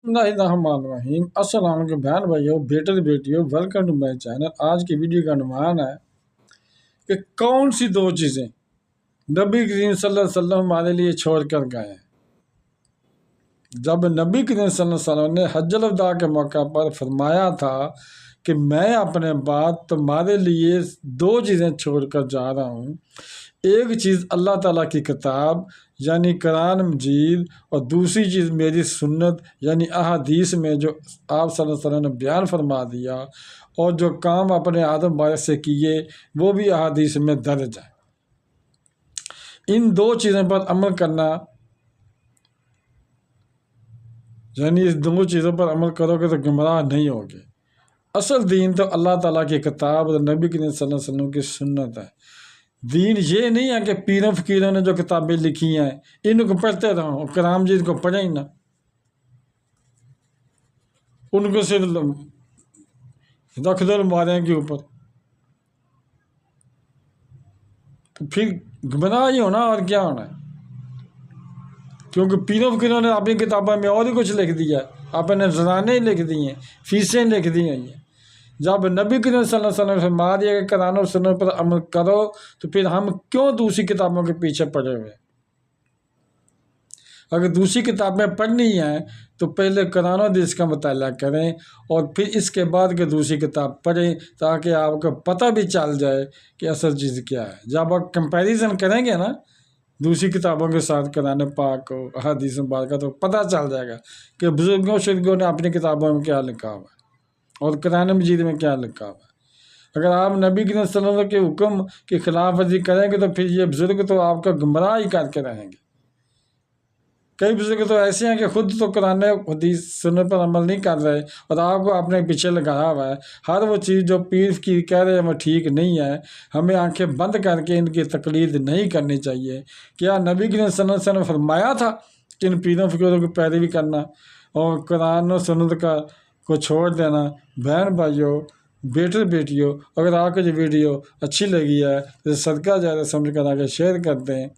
बिस्मिल्लाहिर्रहमानिर्रहीम। अस्सलाम वालेकुम बहन भाइयों, बेटे बेटियों, वेलकम टू माय चैनल। आज की वीडियो का अनुमान है कि कौन सी दो चीज़ें नबी करीम सल्लल्लाहु अलैहि वसल्लम हमारे लिए छोड़ कर गए हैं। जब नबी करीम सल्लल्लाहु अलैहि वसल्लम ने हज्जुल वदा के मौका पर फरमाया था कि मैं अपने बाद तुम्हारे लिए दो चीज़ें छोड़ कर जा रहा हूँ, एक चीज़ अल्लाह ताला की किताब यानी कुरान मजीद, और दूसरी चीज़ मेरी सुन्नत यानी अहादीस में जो आप सल्लल्लाहु अलैहि वसल्लम ने बयान फरमा दिया, और जो काम अपने आदम बारिश से किए वो भी अहादीस में दर्ज है। इन दो चीज़ों पर अमल करना, यानी इस दो चीज़ों पर अमल करोगे तो गुमराह नहीं होगे। असल दीन तो अल्लाह ताला की किताब और नबी करीम सल्लल्लाहु अलैहि वसल्लम की सुन्नत है। दीन ये नहीं है कि पीरों फकीरों ने जो किताबें लिखी हैं इनको पढ़ते रहो, कुरान मजीद को पढ़े ही ना, उनको सिर्फ रख दो अलमारियों के ऊपर, तो फिर गुमराह ही होना और क्या होना है। क्योंकि पीरों फकीरों ने अपनी किताबों में और ही कुछ लिख दिया, अपने ज़राने लिख दिए, फीसें लिख दी हैं। जब नबी करीम सल्लल्लाहु अलैहि वसल्लम फरमा दिया कि कुरान और सुन्नत पर अमल करो, तो फिर हम क्यों दूसरी किताबों के पीछे पड़े हुए। अगर दूसरी किताबें पढ़नी है तो पहले कुरान और हदीस का मुताला करें और फिर इसके बाद के दूसरी किताब पढ़ें, ताकि आपको पता भी चल जाए कि असल चीज़ क्या है। जब आप कंपैरिजन करेंगे ना दूसरी किताबों के साथ कुरान पाक को, हदीस मुबारक, तो पता चल जाएगा कि बुजुर्गों शुर्गों ने अपनी किताबों में क्या लिखा हुआ है और कुरान मजीद में क्या लिखा हुआ है। अगर आप नबी करीम सल्लल्लाहु अलैहि वसल्लम के हुक्म की खिलाफ वर्जी करेंगे तो फिर ये बुजुर्ग तो आपका गुमराह ही करके रहेंगे। कई बुजुर्ग तो ऐसे हैं कि खुद तो कुरान हदीस सुन्नत पर अमल नहीं कर रहे और आपको अपने पीछे लगाया हुआ है। हर वो चीज़ जो पीर की कह रहे हैं वो ठीक नहीं है। हमें आंखें बंद करके इनकी तकलीद नहीं करनी चाहिए। क्या नबी करीम सल्लल्लाहु अलैहि वसल्लम फरमाया था कि इन पीरों फकीरों की पैरवी करना और कुरान और सुन्नत को छोड़ देना। बहन भाइयों, बेटे बेटियों, अगर आपको ये वीडियो अच्छी लगी है तो सदका ज़्यादा समझ कर आगे शेयर कर दें,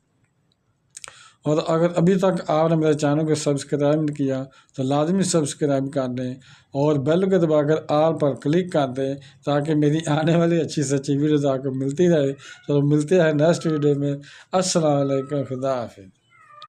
और अगर अभी तक आपने मेरे चैनल को सब्सक्राइब नहीं किया तो लाजमी सब्सक्राइब कर दें और बेल को दबाकर ऑल पर क्लिक कर दें, ताकि मेरी आने वाली अच्छी से अच्छी वीडियोज़ आपको मिलती रहे। चलो मिलते हैं नेक्स्ट वीडियो में। अस्सलाम वालेकुम, खुदा हाफिज़।